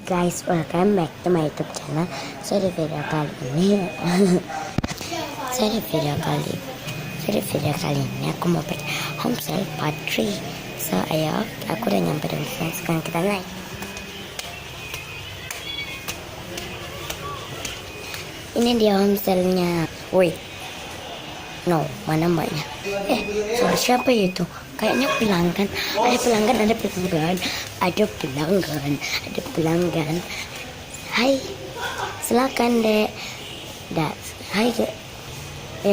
Guys, welcome back to my YouTube channel. Saya di video kali ini aku mau pakai Homestyle Part 3. So ayo, aku udah nyampe di sini. Sekarang kita naik. Ini dia homestyle-nya. Wait, no, mana mbaknya? Suara siapa itu? Kayaknya pelanggan. Ada pelanggan. Hai, silakan dek. Hai dek.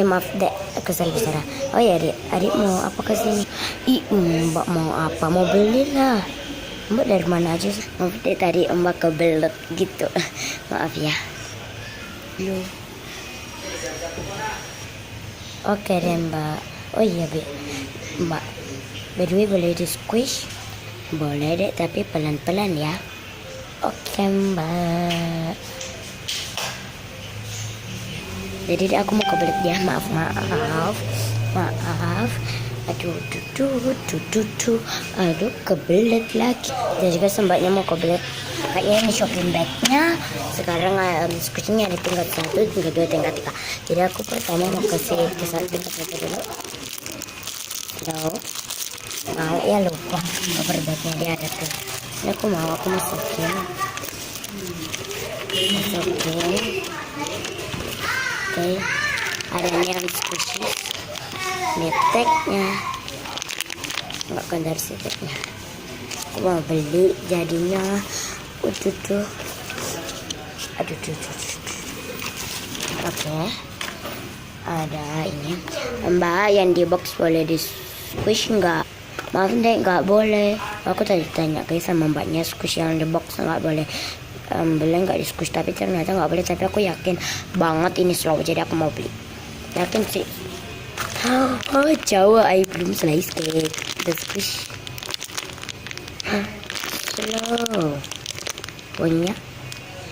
Maaf dek, aku salah bicara. Oh ya dek, adik mau apa kesini? Mbak mau apa? Mau beli lah. Mbak dari mana aja sih? Maaf dek, tadi mbak kebelet gitu. Maaf ya. Oke deh mbak. Oh iya mbak, by the way boleh di squish? Boleh deh, tapi pelan-pelan ya. Oke mbak. Jadi aku mau kebelet dia. Maaf. Aduh kebelet lagi. Dan juga sembaknya mau kebelet. Kayaknya ini shopping bagnya. Sekarang squishnya ada tingkat 1, tingkat 2, tingkat 3. Jadi aku pertama mau kasih ke tingkat 1 dulu. Mau ya, lupa cover bagnya dia ada tuh. Ini aku masukin. Oke, ada yang squishy. Ini tagnya, nggak kan dari tagnya. Aku mau beli jadinya. Oke, ada ini. Mbak, yang di box boleh di squish nggak? Maaf deh, nggak boleh. Aku tadi tanya guys sama mbaknya, squish yang di box nggak boleh. Boleh nggak di squish, tapi ternyata nggak boleh. Tapi aku yakin banget ini slow, jadi aku mau beli. Yakin sih. Oh jauh, belum selesai. The squish slow punya.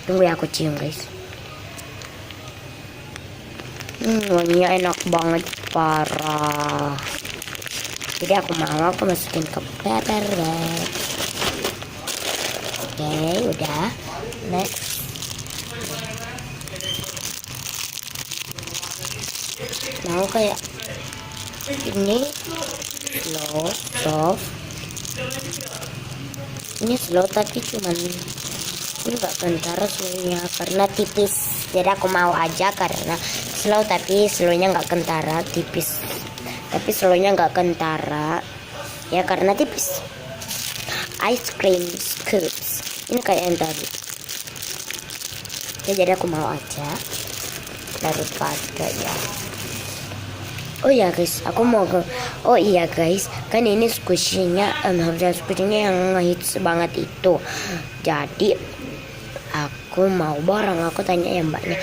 Tunggu ya, aku cium guys. Wanginya enak banget, parah. Jadi aku masukin ke paper bag. Oke, udah. Next. Mau kayak ini slow, soft. Ini slow tapi cuman ini nggak kentara slownya karena tipis. Jadi aku mau aja karena slow tapi slownya nggak kentara, tipis. Tapi slownya nggak kentara ya karena tipis. Ice cream scoops. Ini kayak yang tadi ya, jadi aku mau aja daripada ya. Oh iya guys, kan ini squishy-nya yang hits banget itu. Jadi aku mau borong. Aku tanya ya mbaknya,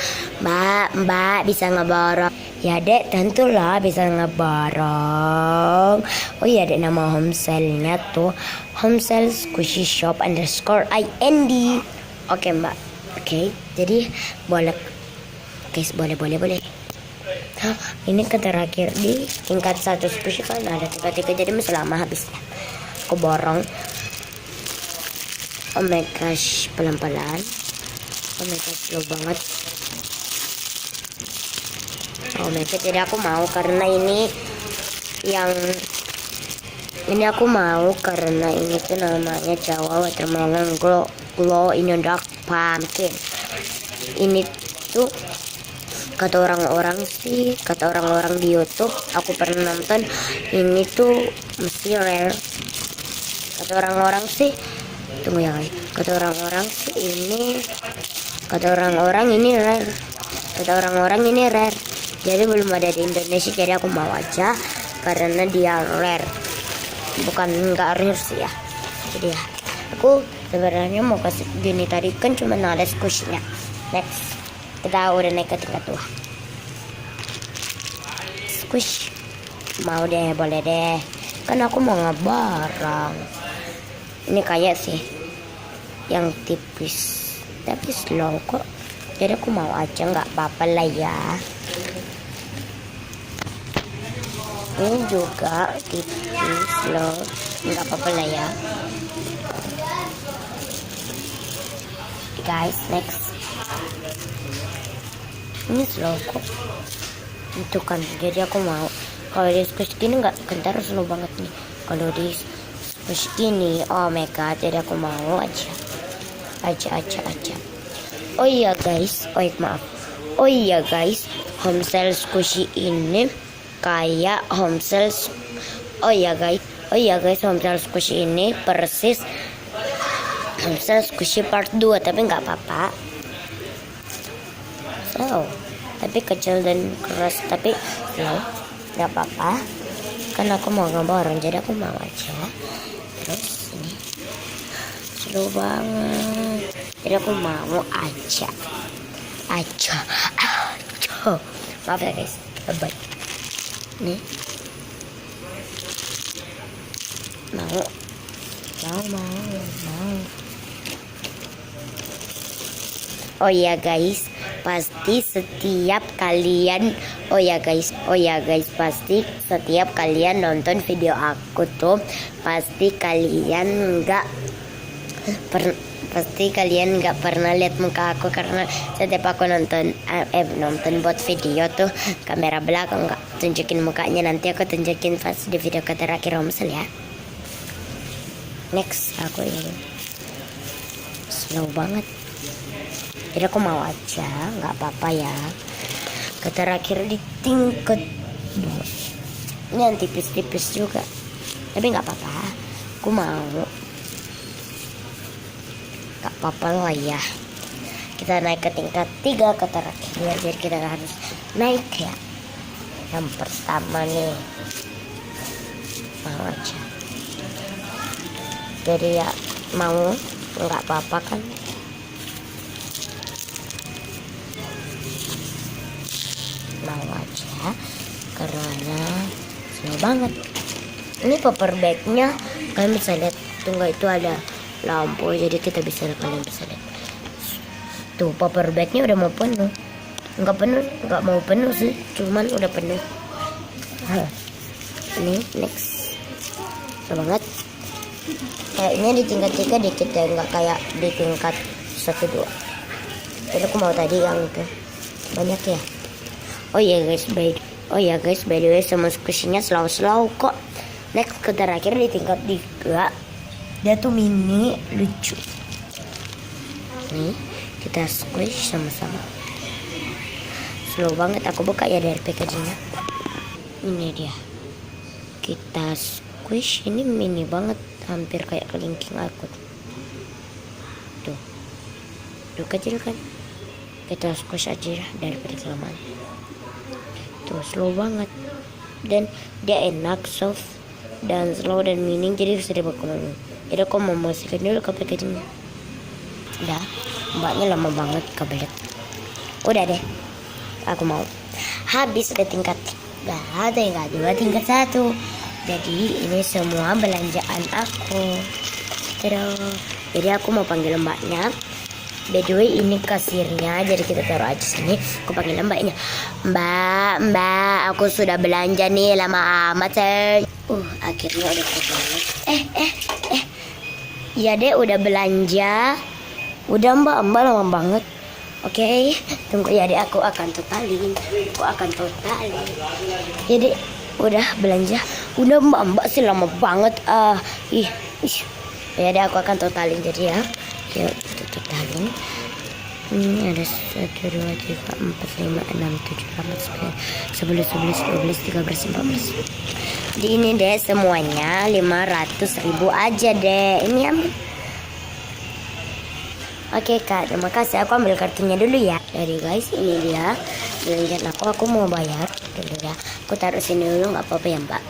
mbak bisa ngeborong? Ya dek, tentulah bisa ngeborong. Oh iya dek, nama homestyle-nya tuh Homestyle Squishy Shop _IND. Oke mbak. Oke, jadi boleh guys, boleh. Ini ke terakhir di tingkat 1 squishy kan ada tingkat 3, jadi masih lama habisnya. Aku borong. Oh my gosh, pelan-pelan. Oh my gosh, slow banget. Oh my god, jadi aku mau karena ini tuh namanya Jawa Watermelon Glow in the Dark Pumpkin. Ini tuh kata orang-orang di YouTube, aku pernah nonton, ini tuh mesti rare. Kata orang-orang sih, tunggu ya guys. Kata orang-orang ini rare. Jadi belum ada di Indonesia, jadi aku mau aja karena dia rare. Bukan nggak rare sih ya. Jadi ya, aku sebenarnya mau kasih gini tadi kan cuma ada squishnya. Next, kita udah naik ke tingkat 2. Squish. Mau deh, boleh deh. Kan aku mau ngebarang. Ini kayak sih yang tipis tapi slow kok. Jadi aku mau aja, nggak apa-apa lah ya. Ini juga tipis slow, nggak apa-apa lah ya. guys, next. Ini slow kok. Itu kan, jadi aku mau. Kalau di squash gini nggak gentar, slow banget nih. Kalau di squash gini, oh my god, jadi aku mau aja. Oh iya guys, maaf. Oh iya guys, Homestyle squishy ini kayak Homestyle. Oh iya guys, Homestyle squishy ini persis Homestyle squishy part 2, tapi nggak apa-apa. Slow, tapi kecil dan keras, tapi slow, nggak apa-apa. Kan aku mau gambar orang, jadi aku mau aja. Terus ini slow banget, jadi aku mau aja. Maaf ya guys, bye. Nih, mau. Oh iya guys, pasti setiap kalian pasti setiap kalian nonton video aku tuh pasti kalian nggak pernah lihat muka aku, karena setiap aku nonton buat video tuh kamera belakang nggak tunjukin mukanya. Nanti aku tunjukin pas di video terakhir Homestyle ya. Next, aku ini slow banget, jadi aku mau aja, nggak apa-apa ya. Terakhir di tingkat ini yang tipis-tipis juga, tapi nggak apa-apa, aku mau. Gak apa-apa lah ya. Kita naik ke tingkat 3 ke terakhir, jadi kita harus naik ya. Yang pertama nih, mau aja. Jadi ya mau, nggak apa-apa kan. Mau aja karena slow banget. Ini paper bagnya kalian bisa lihat, tunggu itu ada lampu, jadi kalian bisa lihat tuh paper bagnya udah mau penuh. Nggak mau penuh sih, cuman udah penuh. Ini next, slow banget. Kayaknya di tingkat 3 dikit ya, nggak kayak di tingkat 1, 2. Jadi aku mau tadi yang itu banyak ya. Oh iya guys, by the way, semua squishy-nya slow kok. Next ke terakhir di tingkat 3, dia tuh mini lucu. Nih, kita squish sama-sama. Slow banget, aku buka ya dari packagingnya. Ini dia. Kita squish, ini mini banget, hampir kayak kelingking aku. Tuh kecil kan. Kita squish aja daripada kelamaan. Tuh slow banget. Dan dia enak, soft dan slow dan mini, jadi bisa dibawa. Jadi aku mau masukin dulu ke packagingnya. Udah, mbaknya lama banget kebelet. Udah deh, aku mau. Habis udah tingkat 3, tingkat 2, tingkat 1. Jadi ini semua belanjaan aku. Terus, jadi aku mau panggil mbaknya. By the way, ini kasirnya, jadi kita taruh aja sini. Aku panggil mbaknya. Mbak, aku sudah belanja nih, lama amat sih. Akhirnya udah banget. Iya deh, udah belanja. Udah mbak lama banget. Oke, tunggu ya deh, aku akan totalin. Jadi udah belanja. Udah mbak sih lama banget. Ya deh, aku akan totalin jadi ya. Yuk kita totalin. Ini ada 1, 2, 3, 4, 5, 6, 7, 8, 9, 10, 11, 12, 13, 14. Jadi ini deh semuanya 500.000 aja deh. Ini ambil. Oke kak, terima kasih. Aku ambil kartunya dulu ya. Jadi guys, ini dia belanjaan aku mau bayar dulu ya. Aku taruh sini dulu, nggak apa-apa ya mbak.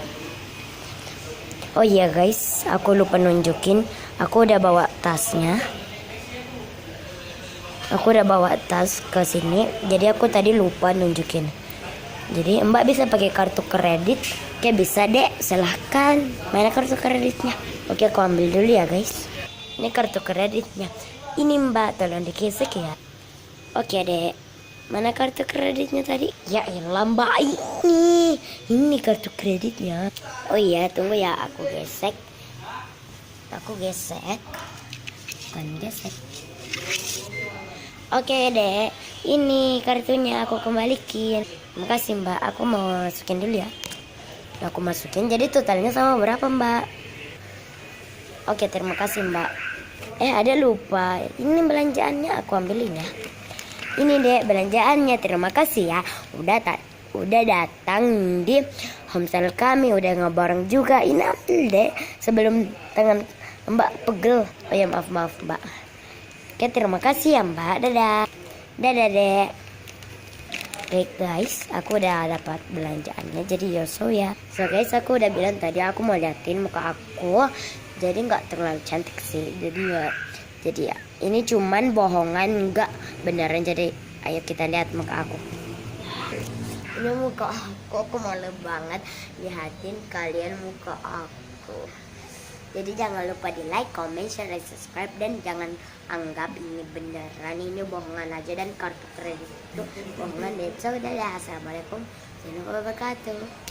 Oh iya guys, aku lupa nunjukin. Aku udah bawa tasnya. Aku udah bawa tas ke sini. Jadi aku tadi lupa nunjukin. Jadi mbak bisa pakai kartu kredit. Oke bisa deh, silahkan. Mana kartu kreditnya? Oke, aku ambil dulu ya guys. Ini kartu kreditnya. Ini mbak, tolong dikisik ya. Oke deh. Mana kartu kreditnya tadi? Ya elah mbak, ini kartu kreditnya. Oh iya, tunggu ya, aku gesek. Bukan gesek. Oke dek, ini kartunya aku kembalikan. Makasih mbak, aku mau masukin dulu ya. Aku masukin, jadi totalnya sama berapa mbak? Oke, terima kasih mbak. Ada lupa, ini belanjaannya aku ambilin ya. Ini dek belanjaannya, terima kasih ya. Udah datang di homestay kami, udah ngeborong juga. Ini ambil dek, sebelum tangan mbak pegel. Oh ya maaf mbak. Oke, terima kasih ya mbak. Dadah. Dadah dek. Baik guys, aku udah dapat belanjaannya, jadi Yoso ya. So guys, aku udah bilang tadi aku mau liatin muka aku, jadi nggak terlalu cantik sih. Jadi ya, ini cuman bohongan, nggak beneran. Jadi ayo kita lihat muka aku. Ini muka aku malu banget. Lihatin kalian muka aku. Jadi jangan lupa di like, comment, share, dan subscribe. Dan jangan anggap ini beneran, ini bohongan aja. Dan kartu kredit itu bohongan. So, dadah. Assalamualaikum warahmatullahi wabarakatuh.